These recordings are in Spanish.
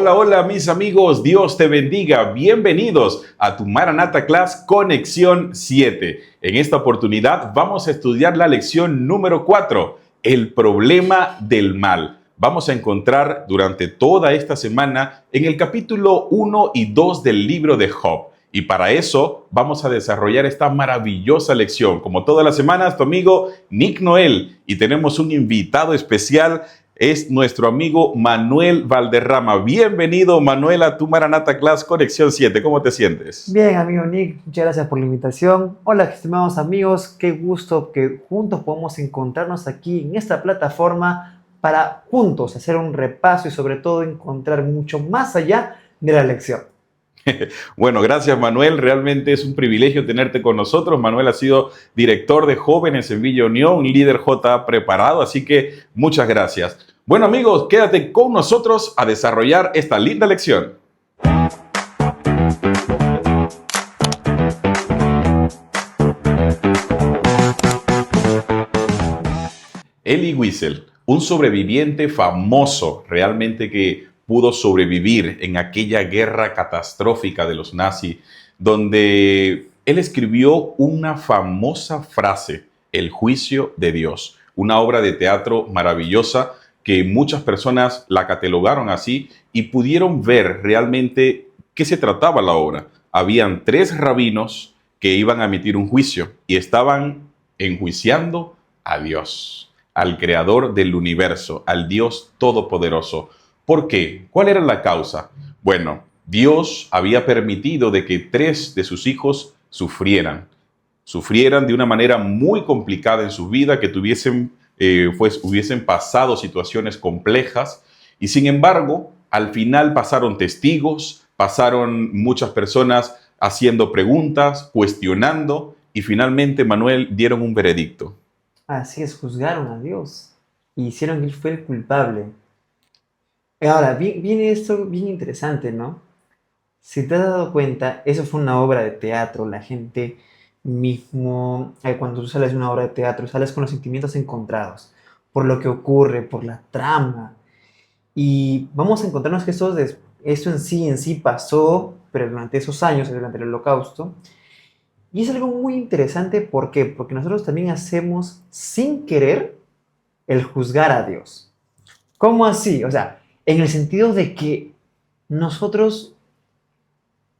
Hola, hola mis amigos, Dios te bendiga. Bienvenidos a tu Maranatha Class Conexión 7. En esta oportunidad vamos a estudiar la lección número 4, el problema del mal. Vamos a encontrar durante toda esta semana en el capítulo 1 y 2 del libro de Job. Y para eso vamos a desarrollar esta maravillosa lección. Como todas las semanas, tu amigo Nick Noel. Y tenemos un invitado especial, es nuestro amigo Manuel Valderrama. Bienvenido, Manuel, a tu Maranatha Class Conexión 7. ¿Cómo te sientes? Bien, amigo Nick, muchas gracias por la invitación. Hola, estimados amigos, qué gusto que juntos podamos encontrarnos aquí en esta plataforma para juntos hacer un repaso y sobre todo encontrar mucho más allá de la lección. Bueno, gracias, Manuel. Realmente es un privilegio tenerte con nosotros. Manuel ha sido director de jóvenes en Villa Unión, un líder JA preparado, así que muchas gracias. Bueno, amigos, quédate con nosotros a desarrollar esta linda lección. Elie Wiesel, un sobreviviente famoso, realmente que pudo sobrevivir en aquella guerra catastrófica de los nazis, donde él escribió una famosa frase, el juicio de Dios, una obra de teatro maravillosa que muchas personas la catalogaron así y pudieron ver realmente qué se trataba la obra. Habían tres rabinos que iban a emitir un juicio y estaban enjuiciando a Dios, al creador del universo, al Dios todopoderoso. ¿Por qué? ¿Cuál era la causa? Bueno, Dios había permitido de que tres de sus hijos sufrieran de una manera muy complicada en su vida, que hubiesen pasado situaciones complejas y sin embargo, al final pasaron testigos, pasaron muchas personas haciendo preguntas, cuestionando y finalmente, Manuel, dieron un veredicto. Así es, juzgaron a Dios y hicieron que Él fue el culpable. Ahora, viene esto bien interesante, ¿no? Si te has dado cuenta, eso fue una obra de teatro, la gente mismo, cuando tú sales de una obra de teatro, sales con los sentimientos encontrados, por lo que ocurre, por la trama. Y vamos a encontrarnos que esto en sí pasó, pero durante esos años, durante el Holocausto. Y es algo muy interesante, ¿por qué? Porque nosotros también hacemos sin querer el juzgar a Dios. ¿Cómo así? O sea, en el sentido de que nosotros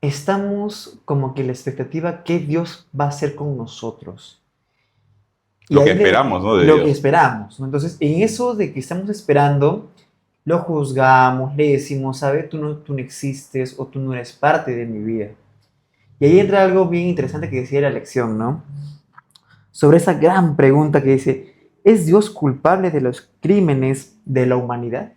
estamos como que la expectativa que Dios va a hacer con nosotros. Y Lo que ahí esperamos, ¿no? De lo que Dios. esperamos, ¿no? Entonces, en eso de que estamos esperando, lo juzgamos, le decimos, ¿sabe? Tú no existes o tú no eres parte de mi vida. Y ahí entra algo bien interesante que decía la lección, ¿no? Sobre esa gran pregunta que dice, ¿es Dios culpable de los crímenes de la humanidad?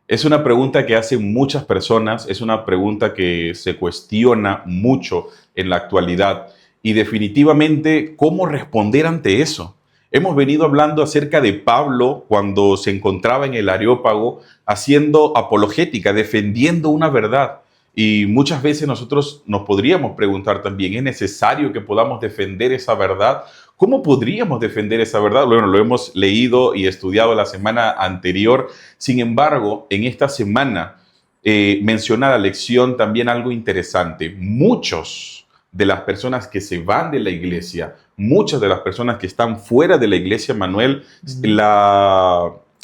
Es una pregunta que hacen muchas personas, es una pregunta que se cuestiona mucho en la actualidad y definitivamente cómo responder ante eso. Hemos venido hablando acerca de Pablo cuando se encontraba en el Areópago haciendo apologética, defendiendo una verdad. Y muchas veces nosotros nos podríamos preguntar también, ¿es necesario que podamos defender esa verdad? ¿Cómo podríamos defender esa verdad? Bueno, lo hemos leído y estudiado la semana anterior. Sin embargo, en esta semana menciona la lección también algo interesante. Muchos de las personas que se van de la iglesia, muchas de las personas que están fuera de la iglesia, Manuel, Mm.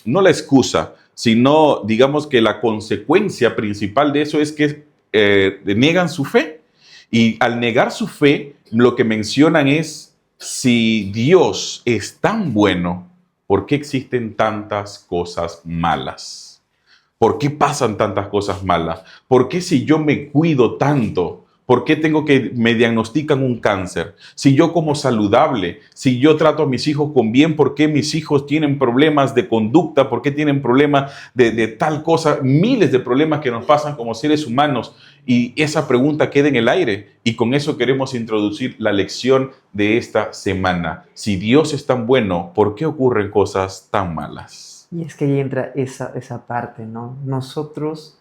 no la excusa, sino digamos que la consecuencia principal de eso es que niegan su fe. Y al negar su fe, lo que mencionan es, si Dios es tan bueno, ¿por qué existen tantas cosas malas? ¿Por qué pasan tantas cosas malas? ¿Por qué si yo me cuido tanto? ¿Por qué tengo que me diagnostican un cáncer? Si yo como saludable, si yo trato a mis hijos con bien, ¿por qué mis hijos tienen problemas de conducta? ¿Por qué tienen problemas de tal cosa? Miles de problemas que nos pasan como seres humanos. Y esa pregunta queda en el aire. Y con eso queremos introducir la lección de esta semana. Si Dios es tan bueno, ¿por qué ocurren cosas tan malas? Y es que ahí entra esa parte, ¿no? Nosotros,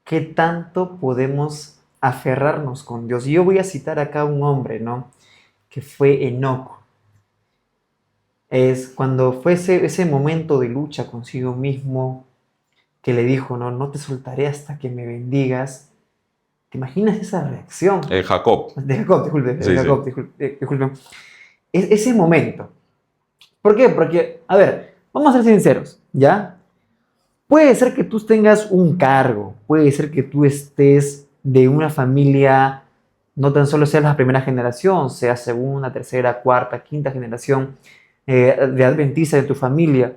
¿qué tanto podemos aferrarnos con Dios? Y yo voy a citar acá a un hombre, ¿no? Que fue Enoc. Es cuando fue ese momento de lucha consigo mismo, que le dijo, no, no te soltaré hasta que me bendigas. ¿Te imaginas esa reacción? Jacob. De Jacob, disculpe, de Sí, sí. Jacob, disculpe. Ese momento. ¿Por qué? Porque, a ver, vamos a ser sinceros, ¿ya? Puede ser que tú tengas un cargo, puede ser que tú estés de una familia, no tan solo seas la primera generación, sea segunda, tercera, cuarta, quinta generación de adventista de tu familia,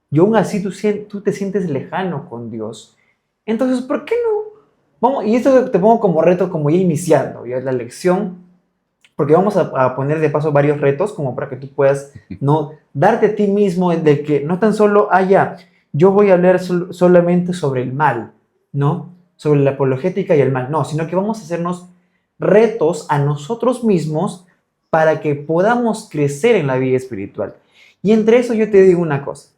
y aún así tú te sientes lejano con Dios. Entonces, ¿por qué no? Vamos, y esto te pongo como reto, como ya iniciando, ya la lección, porque vamos a poner de paso varios retos como para que tú puedas no darte a ti mismo de que no tan solo haya, yo voy a hablar solamente sobre el mal, ¿no? Sobre la apologética y el mal, no, sino que vamos a hacernos retos a nosotros mismos para que podamos crecer en la vida espiritual. Y entre eso yo te digo una cosa,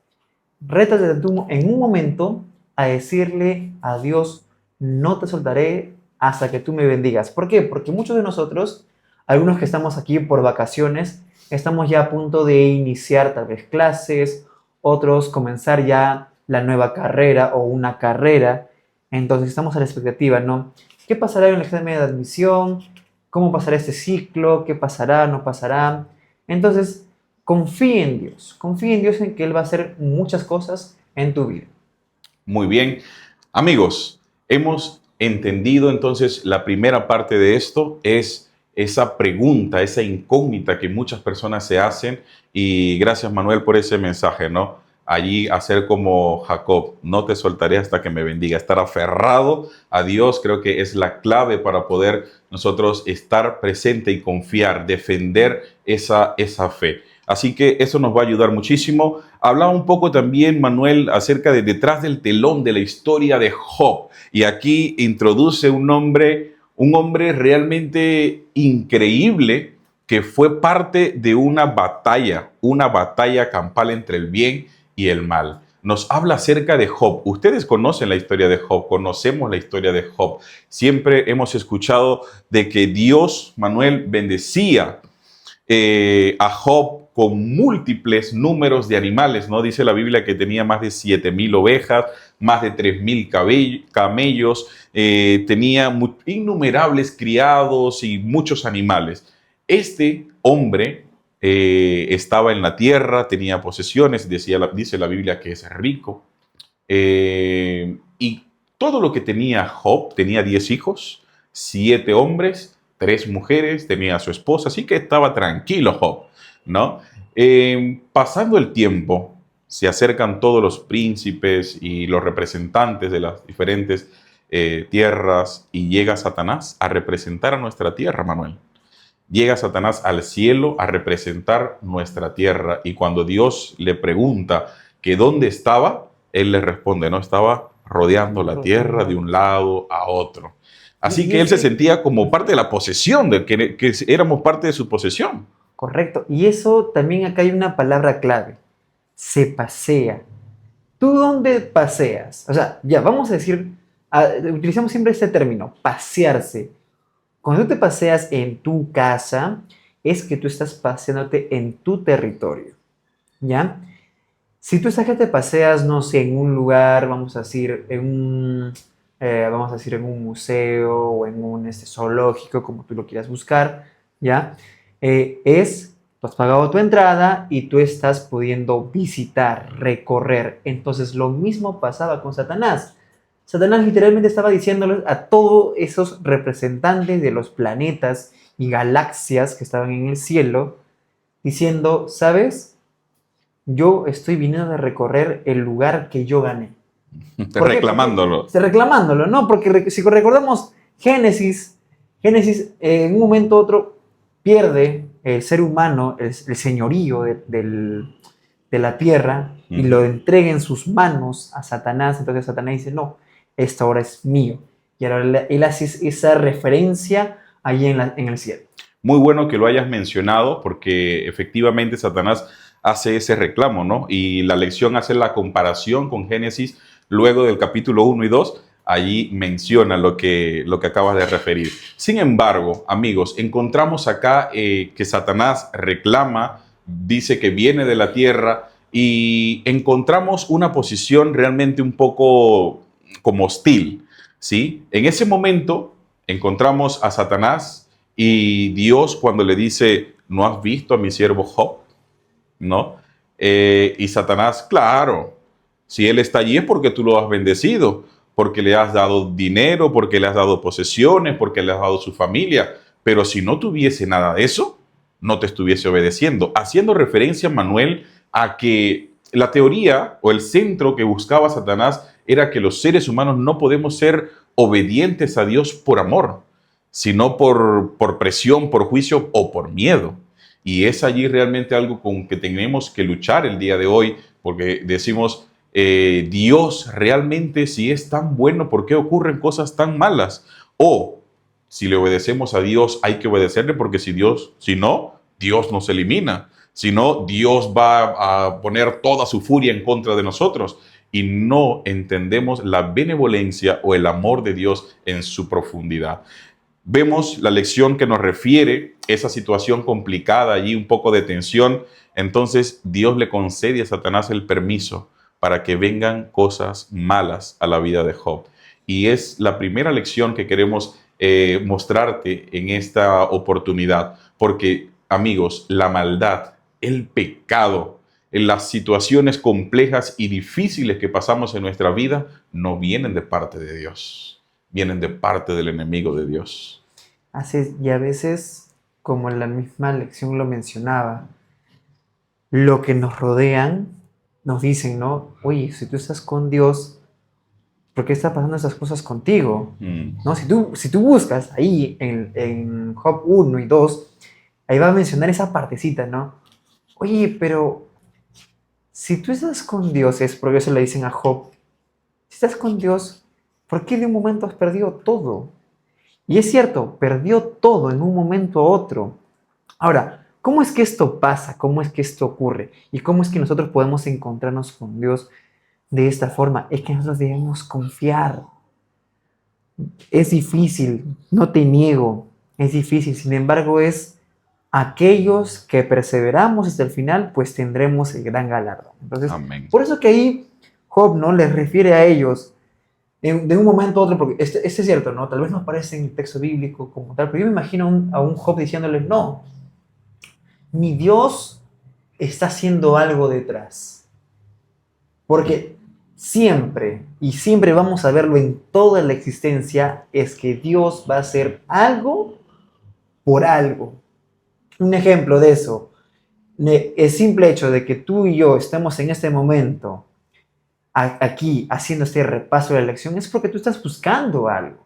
rétate tú en un momento a decirle a Dios, no te soltaré hasta que tú me bendigas. ¿Por qué? Porque muchos de nosotros, algunos que estamos aquí por vacaciones, estamos ya a punto de iniciar tal vez clases, otros comenzar ya la nueva carrera o una carrera. Entonces estamos a la expectativa, ¿no? ¿Qué pasará en el examen de admisión? ¿Cómo pasará este ciclo? ¿Qué pasará? ¿No pasará? Entonces, confía en Dios en que Él va a hacer muchas cosas en tu vida. Muy bien. Amigos, hemos entendido entonces la primera parte de esto es esa pregunta, esa incógnita que muchas personas se hacen y gracias Manuel por ese mensaje, ¿no? Allí hacer como Jacob, no te soltaré hasta que me bendiga, estar aferrado a Dios creo que es la clave para poder nosotros estar presente y confiar, defender esa fe. Así que eso nos va a ayudar muchísimo. Hablaba un poco también, Manuel, acerca de detrás del telón de la historia de Job. Y aquí introduce un hombre realmente increíble que fue parte de una batalla campal entre el bien y el mal. Nos habla acerca de Job. Ustedes conocen la historia de Job, conocemos la historia de Job. Siempre hemos escuchado de que Dios, Manuel, bendecía a Job con múltiples números de animales, ¿no? Dice la Biblia que tenía más de 7,000 ovejas, más de 3,000 camellos, tenía innumerables criados y muchos animales. Este hombre estaba en la tierra, tenía posesiones, dice la Biblia que es rico, y todo lo que tenía Job, tenía 10 hijos, 7 hombres, 3 mujeres, tenía a su esposa, así que estaba tranquilo Job, ¿no? Pasando el tiempo, se acercan todos los príncipes y los representantes de las diferentes tierras y llega Satanás a representar a nuestra tierra, Manuel. Llega Satanás al cielo a representar nuestra tierra y cuando Dios le pregunta que dónde estaba, él le responde, no, estaba rodeando la tierra de un lado a otro. Así que él se sentía como parte de la posesión, de que éramos parte de su posesión. Correcto. Y eso también acá hay una palabra clave. Se pasea. ¿Tú dónde paseas? O sea, ya, vamos a decir, utilizamos siempre este término, pasearse. Cuando tú te paseas en tu casa, es que tú estás paseándote en tu territorio, ¿ya? Si tú estás que te paseas, no sé, en un lugar, vamos a decir, en un museo o en un zoológico, como tú lo quieras buscar, ¿ya? Tú has pagado tu entrada y tú estás pudiendo visitar, recorrer. Entonces, lo mismo pasaba con Satanás. Satanás literalmente estaba diciéndoles a todos esos representantes de los planetas y galaxias que estaban en el cielo, diciendo, ¿sabes? Yo estoy viniendo de recorrer el lugar que yo gané. Reclamándolo. Reclamándolo, ¿no? Porque si recordamos Génesis, en un momento u otro pierde el ser humano el señorío de la tierra y lo entrega en sus manos a Satanás. Entonces Satanás dice, no, esta ahora es mío. Y ahora él hace esa referencia allí en el cielo. Muy bueno que lo hayas mencionado porque efectivamente Satanás hace ese reclamo, ¿no? Y la lección hace la comparación con Génesis luego del capítulo 1 y 2. Allí menciona lo que acabas de referir. Sin embargo, amigos, encontramos acá que Satanás reclama, dice que viene de la tierra y encontramos una posición realmente un poco como hostil, ¿sí? En ese momento encontramos a Satanás y Dios cuando le dice, ¿no has visto a mi siervo Job? ¿No? Y Satanás, claro, si él está allí es porque tú lo has bendecido, porque le has dado dinero, porque le has dado posesiones, porque le has dado su familia, pero si no tuviese nada de eso, no te estuviese obedeciendo. Haciendo referencia, Manuel, a que la teoría o el centro que buscaba Satanás era que los seres humanos no podemos ser obedientes a Dios por amor, sino por presión, por juicio o por miedo. Y es allí realmente algo con que tenemos que luchar el día de hoy, porque decimos, Dios realmente si es tan bueno, ¿por qué ocurren cosas tan malas? O si le obedecemos a Dios, hay que obedecerle porque si no, Dios nos elimina. Si no, Dios va a poner toda su furia en contra de nosotros. Y no entendemos la benevolencia o el amor de Dios en su profundidad. Vemos la lección que nos refiere esa situación complicada, allí un poco de tensión. Entonces Dios le concede a Satanás el permiso para que vengan cosas malas a la vida de Job. Y es la primera lección que queremos mostrarte en esta oportunidad. Porque, amigos, la maldad, el pecado, en las situaciones complejas y difíciles que pasamos en nuestra vida, no vienen de parte de Dios, vienen de parte del enemigo de Dios. Así es, y a veces, como la misma lección lo mencionaba, lo que nos rodean nos dicen, ¿no? Oye, si tú estás con Dios, ¿por qué están pasando esas cosas contigo? ¿No? Si tú buscas ahí en Job 1 y 2, ahí va a mencionar esa partecita, ¿no? Oye, pero si tú estás con Dios, es porque eso le dicen a Job, si estás con Dios, ¿por qué de un momento has perdido todo? Y es cierto, perdió todo en un momento a otro. Ahora, ¿cómo es que esto pasa? ¿Cómo es que esto ocurre? ¿Y cómo es que nosotros podemos encontrarnos con Dios de esta forma? Es que nosotros debemos confiar. Es difícil, no te niego, es difícil. Sin embargo, es aquellos que perseveramos hasta el final, pues tendremos el gran galardón. Entonces, Amén. por eso que ahí Job, ¿no?, les refiere a ellos de un momento a otro, porque este es cierto, ¿no? Tal vez no aparece en el texto bíblico como tal, pero yo me imagino a un Job diciéndoles, no, mi Dios está haciendo algo detrás. Porque siempre, y siempre vamos a verlo en toda la existencia, es que Dios va a hacer algo por algo. Un ejemplo de eso, el simple hecho de que tú y yo estemos en este momento aquí haciendo este repaso de la lección es porque tú estás buscando algo.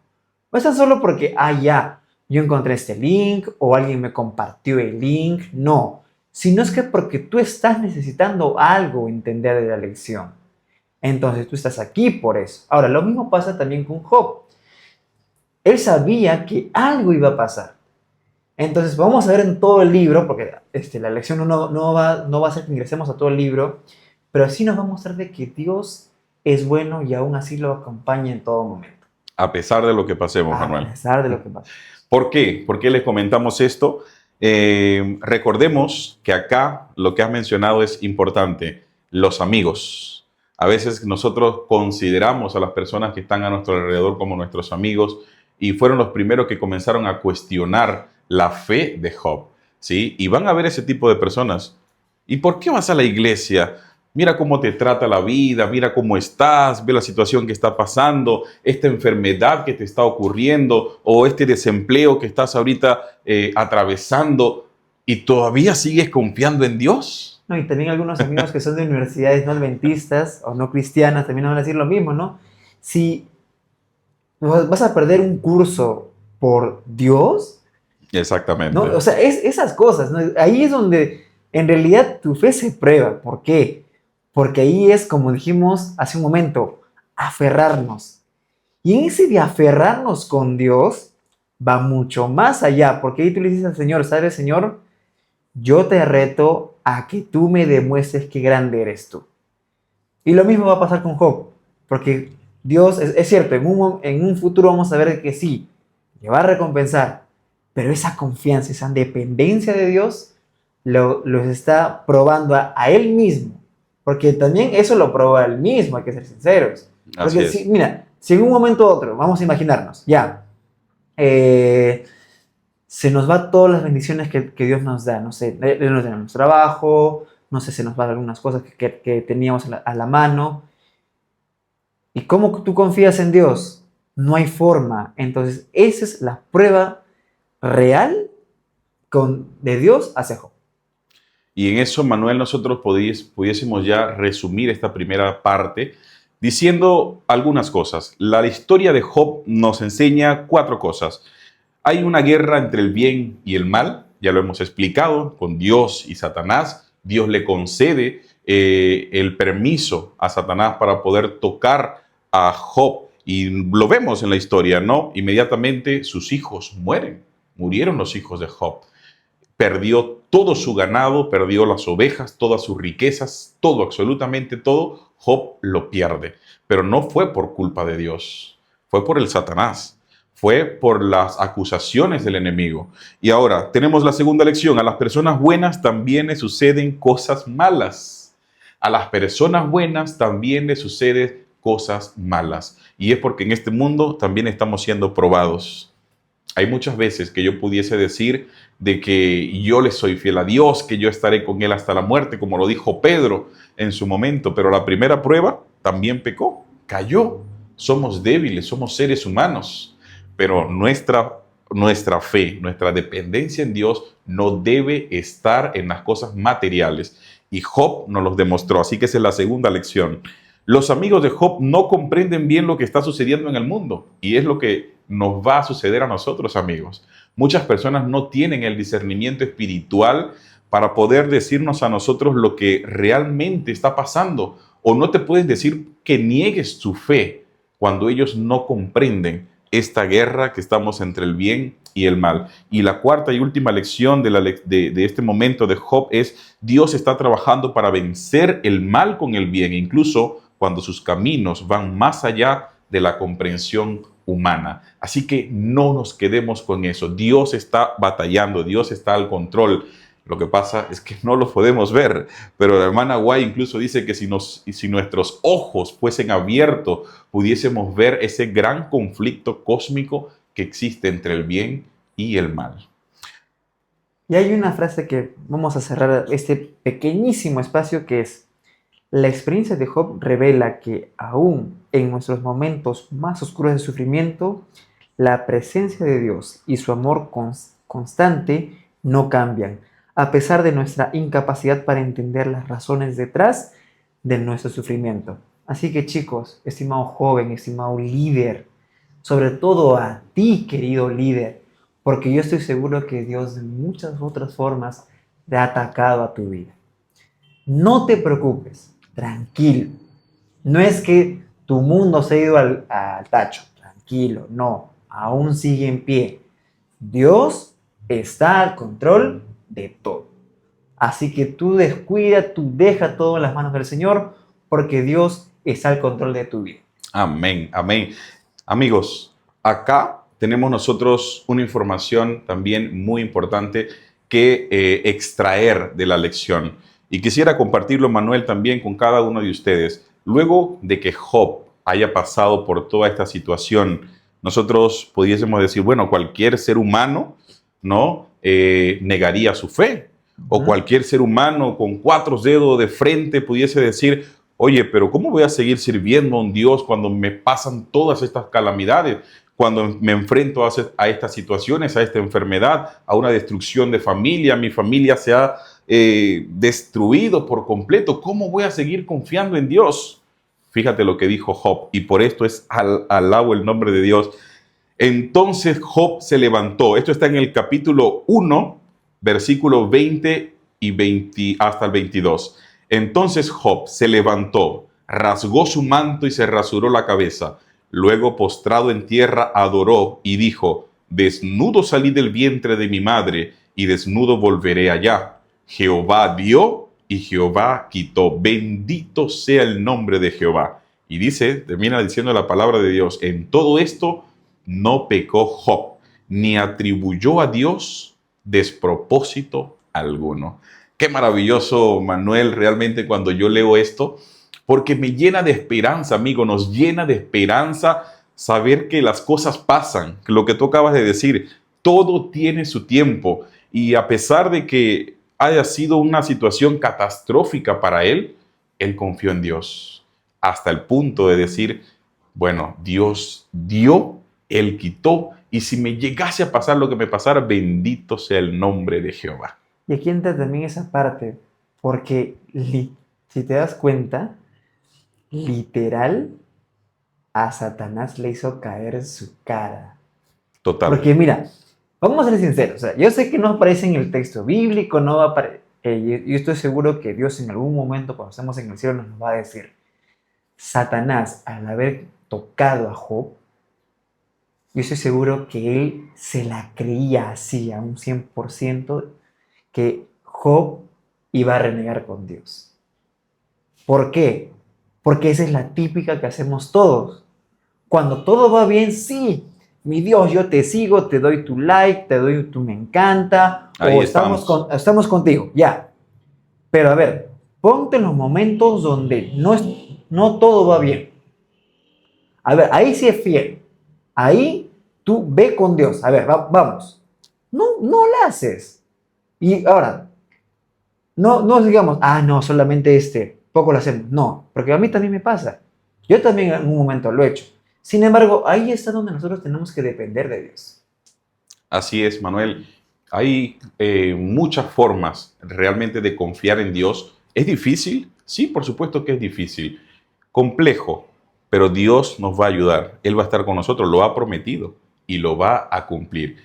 No es tan solo porque, ya, yo encontré este link o alguien me compartió el link. No, sino es que porque tú estás necesitando algo entender de la lección. Entonces tú estás aquí por eso. Ahora, lo mismo pasa también con Job. Él sabía que algo iba a pasar. Entonces vamos a ver en todo el libro, porque la lección no va a hacer que ingresemos a todo el libro, pero sí nos va a mostrar de que Dios es bueno y aún así lo acompaña en todo momento. A pesar de lo que pasemos, Manuel. A pesar de lo que pasa. ¿Por qué? ¿Por qué les comentamos esto? Recordemos que acá lo que has mencionado es importante, los amigos. A veces nosotros consideramos a las personas que están a nuestro alrededor como nuestros amigos y fueron los primeros que comenzaron a cuestionar la fe de Job, ¿sí? Y van a ver ese tipo de personas. ¿Y por qué vas a la iglesia? Mira cómo te trata la vida, mira cómo estás, ve la situación que está pasando, esta enfermedad que te está ocurriendo o este desempleo que estás ahorita atravesando y todavía sigues confiando en Dios. No, y también algunos amigos que son de universidades no adventistas o no cristianas también van a decir lo mismo, ¿no? Si vas a perder un curso por Dios, Exactamente. ¿no? O sea, esas cosas, ¿no? Ahí es donde en realidad tu fe se prueba. ¿Por qué? Porque ahí es, como dijimos hace un momento, aferrarnos. Y en ese de aferrarnos con Dios va mucho más allá, porque ahí tú le dices al Señor, ¿sabes, Señor? Yo te reto a que tú me demuestres qué grande eres tú. Y lo mismo va a pasar con Job, porque Dios, es cierto, en un futuro vamos a ver que sí, le va a recompensar, pero esa confianza, esa dependencia de Dios, los está probando a Él mismo. Porque también eso lo prueba él mismo, hay que ser sinceros. Así Porque es. mira, si en un momento u otro, vamos a imaginarnos, ya, eh, se nos va todas las bendiciones que Dios nos da, no sé, no tenemos trabajo, no sé, se nos van algunas cosas que teníamos a la mano. ¿Y cómo tú confías en Dios? No hay forma. Entonces, esa es la prueba real de Dios hacia Job. Y en eso, Manuel, nosotros pudiésemos ya resumir esta primera parte diciendo algunas cosas. La historia de Job nos enseña 4 cosas. Hay una guerra entre el bien y el mal, ya lo hemos explicado, con Dios y Satanás. Dios le concede el permiso a Satanás para poder tocar a Job. Y lo vemos en la historia, ¿no? Inmediatamente sus hijos murieron los hijos de Job. Perdió todo su ganado, perdió las ovejas, todas sus riquezas, todo, absolutamente todo, Job lo pierde. Pero no fue por culpa de Dios, fue por el Satanás, fue por las acusaciones del enemigo. Y ahora tenemos la segunda lección: a las personas buenas también les suceden cosas malas. A las personas buenas también les suceden cosas malas. Y es porque en este mundo también estamos siendo probados. Hay muchas veces que yo pudiese decir de que yo le soy fiel a Dios, que yo estaré con Él hasta la muerte, como lo dijo Pedro en su momento, pero la primera prueba también pecó, cayó. Somos débiles, somos seres humanos, pero nuestra fe, nuestra dependencia en Dios no debe estar en las cosas materiales. Y Job nos los demostró, así que esa es la segunda lección. Los amigos de Job no comprenden bien lo que está sucediendo en el mundo, y es lo que nos va a suceder a nosotros, amigos. Muchas personas no tienen el discernimiento espiritual para poder decirnos a nosotros lo que realmente está pasando, o no te pueden decir que niegues tu fe cuando ellos no comprenden esta guerra que estamos entre el bien y el mal. Y la cuarta y última lección de este momento de Job es: Dios está trabajando para vencer el mal con el bien, incluso cuando sus caminos van más allá de la comprensión humana. Así que no nos quedemos con eso. Dios está batallando, Dios está al control. Lo que pasa es que no lo podemos ver, pero la hermana Guay incluso dice que si nuestros ojos fuesen abiertos, pudiésemos ver ese gran conflicto cósmico que existe entre el bien y el mal. Y hay una frase que vamos a cerrar este pequeñísimo espacio, que es: la experiencia de Job revela que aún en nuestros momentos más oscuros de sufrimiento, la presencia de Dios y su amor constante no cambian, a pesar de nuestra incapacidad para entender las razones detrás de nuestro sufrimiento. Así que, chicos, estimado joven, estimado líder, sobre todo a ti, querido líder, porque yo estoy seguro que Dios de muchas otras formas te ha atacado a tu vida. No te preocupes, tranquilo. No es que tu mundo se ha ido al tacho, tranquilo, no, aún sigue en pie. Dios está al control de todo. Así que tú descuida, tú deja todo en las manos del Señor, porque Dios está al control de tu vida. Amén, amén. Amigos, acá tenemos nosotros una información también muy importante que extraer de la lección. Y quisiera compartirlo, Manuel, también con cada uno de ustedes. Luego de que Job haya pasado por toda esta situación, nosotros pudiésemos decir, bueno, cualquier ser humano, ¿no? Negaría su fe. O cualquier ser humano con 4 dedos de frente pudiese decir: oye, pero ¿cómo voy a seguir sirviendo a un Dios cuando me pasan todas estas calamidades? Cuando me enfrento a estas situaciones, a esta enfermedad, a una destrucción de familia, mi familia se ha destruido por completo. ¿Cómo voy a seguir confiando en Dios? Fíjate lo que dijo Job, y por esto es alabo el nombre de Dios. Entonces Job se levantó. Esto está en el capítulo 1, versículo 20 y 20 hasta el 22. Entonces Job se levantó, rasgó su manto y se rasuró la cabeza. Luego, postrado en tierra, adoró y dijo: desnudo salí del vientre de mi madre, y desnudo volveré allá. Jehová dio y Jehová quitó. Bendito sea el nombre de Jehová. Y termina diciendo la palabra de Dios: en todo esto no pecó Job, ni atribuyó a Dios despropósito alguno. Qué maravilloso, Manuel, realmente cuando yo leo esto, porque me llena de esperanza, amigo, nos llena de esperanza saber que las cosas pasan, que lo que tú acabas de decir, todo tiene su tiempo y a pesar de que haya sido una situación catastrófica para él, él confió en Dios hasta el punto de decir, bueno, Dios dio, él quitó y si me llegase a pasar lo que me pasara, bendito sea el nombre de Jehová. Y aquí entra también esa parte, porque si te das cuenta, literal, a Satanás le hizo caer su cara. Total. Porque mira, vamos a ser sinceros, o sea, yo sé que no aparece en el texto bíblico, no va a yo estoy seguro que Dios en algún momento cuando estemos en el cielo nos va a decir, Satanás al haber tocado a Job, yo estoy seguro que él se la creía así a un 100% que Job iba a renegar con Dios. ¿Por qué? Porque esa es la típica que hacemos todos. Cuando todo va bien, sí, mi Dios, yo te sigo, te doy tu like, te doy tu me encanta, Ahí o estamos. estamos contigo, ya. Pero a ver, ponte en los momentos donde no todo va bien. A ver, ahí sí es fiel. Ahí tú ve con Dios. A ver, vamos. No la haces. Y ahora, no digamos, no, solamente poco lo hacemos. No, porque a mí también me pasa. Yo también en un momento lo he hecho. Sin embargo, ahí está donde nosotros tenemos que depender de Dios. Así es, Manuel. Hay muchas formas realmente de confiar en Dios. ¿Es difícil? Sí, por supuesto que es difícil. Complejo, pero Dios nos va a ayudar. Él va a estar con nosotros, lo ha prometido y lo va a cumplir.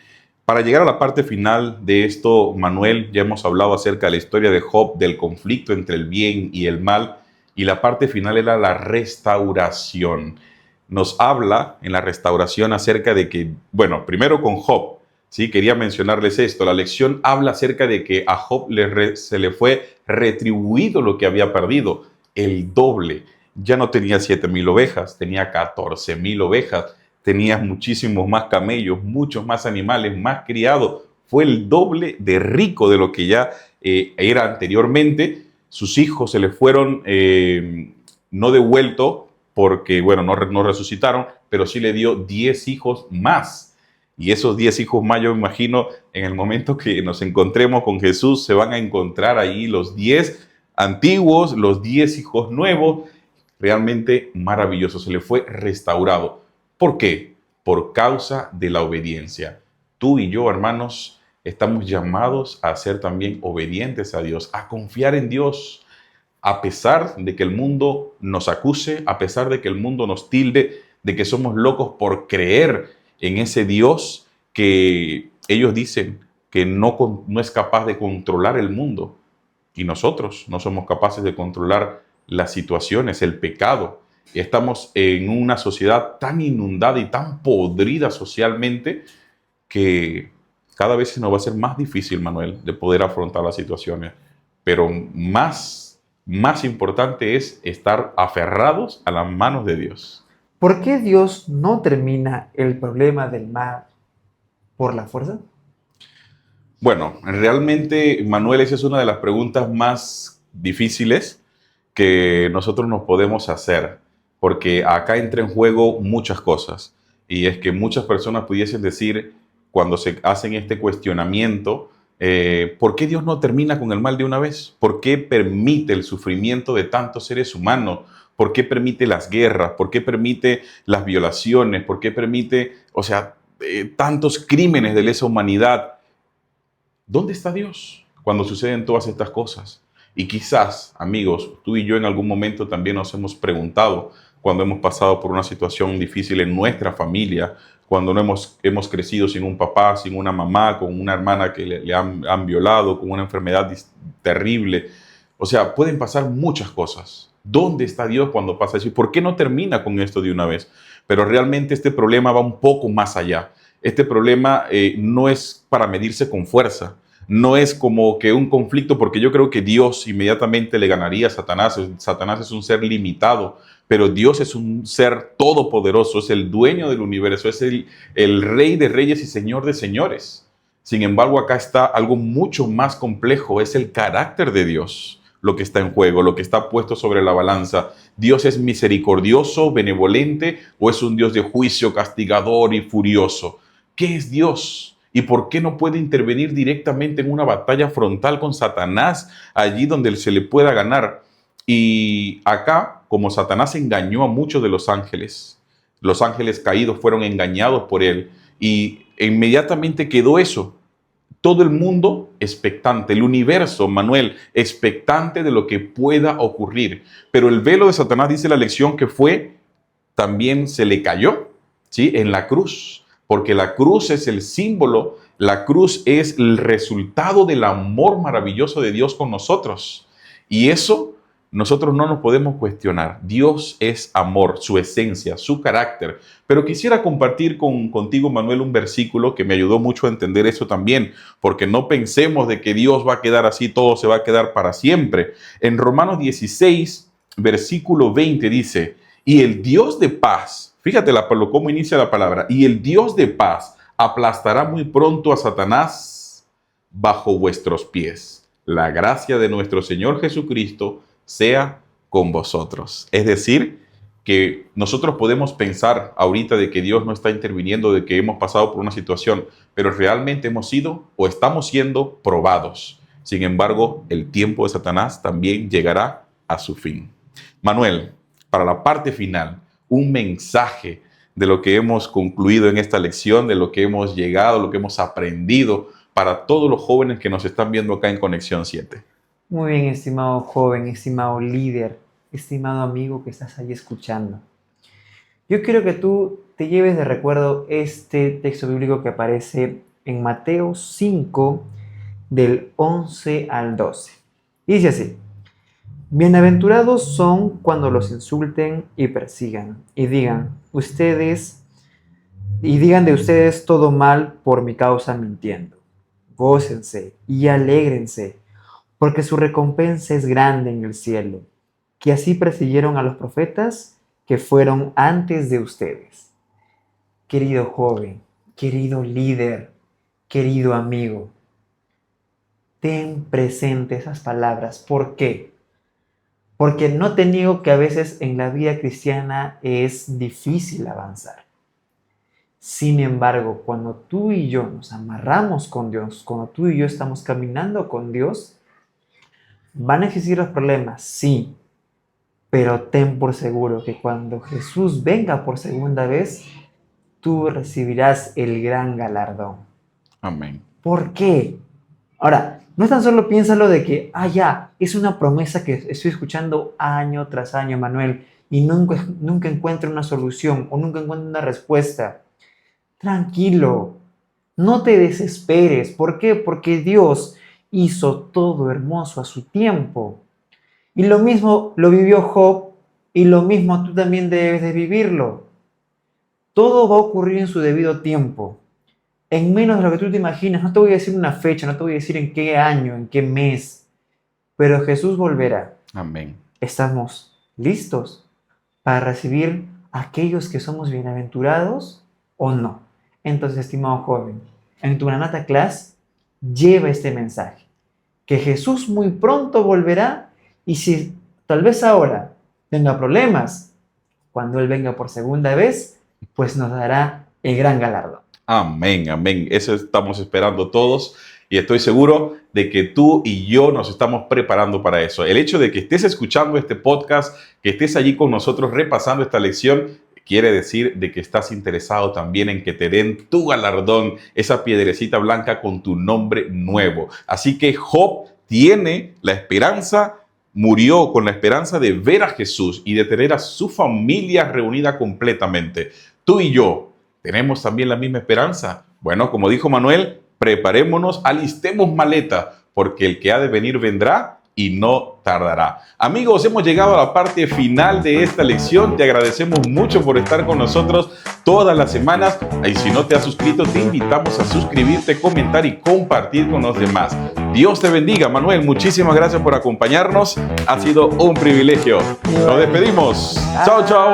Para llegar a la parte final de esto, Manuel, ya hemos hablado acerca de la historia de Job, del conflicto entre el bien y el mal, y la parte final era la restauración. Nos habla en la restauración acerca de que, bueno, primero con Job, ¿sí? Quería mencionarles esto. La lección habla acerca de que a Job se le fue retribuido lo que había perdido, el doble. Ya no tenía 7,000 ovejas, tenía 14,000 ovejas, tenía muchísimos más camellos, muchos más animales, más criados. Fue el doble de rico de lo que ya era anteriormente. Sus hijos se le fueron no devueltos porque, bueno, no resucitaron, pero sí le dio 10 hijos más. Y esos 10 hijos más, yo me imagino, en el momento que nos encontremos con Jesús, se van a encontrar ahí los 10 antiguos, los 10 hijos nuevos. Realmente maravilloso, se le fue restaurado. ¿Por qué? Por causa de la obediencia. Tú y yo, hermanos, estamos llamados a ser también obedientes a Dios, a confiar en Dios, a pesar de que el mundo nos acuse, a pesar de que el mundo nos tilde, de que somos locos por creer en ese Dios que ellos dicen que no es capaz de controlar el mundo. Y nosotros no somos capaces de controlar las situaciones, el pecado. Estamos en una sociedad tan inundada y tan podrida socialmente que cada vez nos va a ser más difícil, Manuel, de poder afrontar las situaciones. Pero más importante es estar aferrados a las manos de Dios. ¿Por qué Dios no termina el problema del mal por la fuerza? Bueno, realmente, Manuel, esa es una de las preguntas más difíciles que nosotros nos podemos hacer, porque acá entra en juego muchas cosas. Y es que muchas personas pudiesen decir, cuando se hacen este cuestionamiento, ¿por qué Dios no termina con el mal de una vez? ¿Por qué permite el sufrimiento de tantos seres humanos? ¿Por qué permite las guerras? ¿Por qué permite las violaciones? ¿Por qué permite, o sea, tantos crímenes de lesa humanidad? ¿Dónde está Dios cuando suceden todas estas cosas? Y quizás, amigos, tú y yo en algún momento también nos hemos preguntado cuando hemos pasado por una situación difícil en nuestra familia, cuando no hemos crecido sin un papá, sin una mamá, con una hermana que le han violado, con una enfermedad terrible. O sea, pueden pasar muchas cosas. ¿Dónde está Dios cuando pasa eso? ¿Y por qué no termina con esto de una vez? Pero realmente este problema va un poco más allá. Este problema no es para medirse con fuerza, no es como que un conflicto, porque yo creo que Dios inmediatamente le ganaría a Satanás. Satanás es un ser limitado, pero Dios es un ser todopoderoso, es el dueño del universo, es el rey de reyes y señor de señores. Sin embargo, acá está algo mucho más complejo, es el carácter de Dios lo que está en juego, lo que está puesto sobre la balanza. ¿Dios es misericordioso, benevolente o es un Dios de juicio, castigador y furioso? ¿Qué es Dios? ¿Y por qué no puede intervenir directamente en una batalla frontal con Satanás, allí donde se le pueda ganar? Y acá, como Satanás engañó a muchos de los ángeles caídos fueron engañados por él, y inmediatamente quedó eso. Todo el mundo expectante, el universo, Manuel, expectante de lo que pueda ocurrir. Pero el velo de Satanás, dice la lección, que también se le cayó, ¿sí? En la cruz, porque la cruz es el símbolo, la cruz es el resultado del amor maravilloso de Dios con nosotros. Y eso nosotros no nos podemos cuestionar. Dios es amor, su esencia, su carácter. Pero quisiera compartir contigo, Manuel, un versículo que me ayudó mucho a entender eso también, porque no pensemos de que Dios va a quedar así, todo se va a quedar para siempre. En Romanos 16, versículo 20 dice, y el Dios de paz, fíjate cómo inicia la palabra, y el Dios de paz aplastará muy pronto a Satanás bajo vuestros pies. La gracia de nuestro Señor Jesucristo sea con vosotros. Es decir, que nosotros podemos pensar ahorita de que Dios no está interviniendo, de que hemos pasado por una situación, pero realmente hemos sido o estamos siendo probados. Sin embargo, el tiempo de Satanás también llegará a su fin. Manuel, para la parte final, un mensaje de lo que hemos concluido en esta lección, de lo que hemos llegado, lo que hemos aprendido para todos los jóvenes que nos están viendo acá en Conexión 7. Muy bien, estimado joven, estimado líder, estimado amigo que estás ahí escuchando. Yo quiero que tú te lleves de recuerdo este texto bíblico que aparece en Mateo 5, del 11 al 12. Dice así: bienaventurados son cuando los insulten y persigan, y digan de ustedes todo mal por mi causa mintiendo. Gócense y alégrense, porque su recompensa es grande en el cielo, que así persiguieron a los profetas que fueron antes de ustedes. Querido joven, querido líder, querido amigo, ten presente esas palabras. ¿Por qué? Porque no te niego que a veces en la vida cristiana es difícil avanzar. Sin embargo, cuando tú y yo nos amarramos con Dios, cuando tú y yo estamos caminando con Dios, ¿van a existir los problemas? Sí, pero ten por seguro que cuando Jesús venga por segunda vez, tú recibirás el gran galardón. Amén. ¿Por qué? Ahora, no tan solo piénsalo de que, es una promesa que estoy escuchando año tras año, Manuel, y nunca encuentro una solución o nunca encuentro una respuesta. Tranquilo, no te desesperes. ¿Por qué? Porque Dios hizo todo hermoso a su tiempo. Y lo mismo lo vivió Job, y lo mismo tú también debes de vivirlo. Todo va a ocurrir en su debido tiempo, en menos de lo que tú te imaginas. No te voy a decir una fecha, no te voy a decir en qué año, en qué mes, pero Jesús volverá. Amén. ¿Estamos listos para recibir a aquellos que somos bienaventurados o no? Entonces, estimado joven, en tu Maranatha Class, lleva este mensaje, que Jesús muy pronto volverá, y si tal vez ahora tenga problemas, cuando Él venga por segunda vez, pues nos dará el gran galardón. Amén, amén. Eso estamos esperando todos, y estoy seguro de que tú y yo nos estamos preparando para eso. El hecho de que estés escuchando este podcast, que estés allí con nosotros repasando esta lección, quiere decir de que estás interesado también en que te den tu galardón, esa piedrecita blanca con tu nombre nuevo. Así que Job tiene la esperanza, murió con la esperanza de ver a Jesús y de tener a su familia reunida completamente. Tú y yo tenemos también la misma esperanza. Bueno, como dijo Manuel, preparémonos, alistemos maleta, porque el que ha de venir vendrá y no tardará. Amigos, hemos llegado a la parte final de esta lección. Te agradecemos mucho por estar con nosotros todas las semanas. Y si no te has suscrito, te invitamos a suscribirte, comentar y compartir con los demás. Dios te bendiga, Manuel. Muchísimas gracias por acompañarnos. Ha sido un privilegio. Nos despedimos. Chao, chao.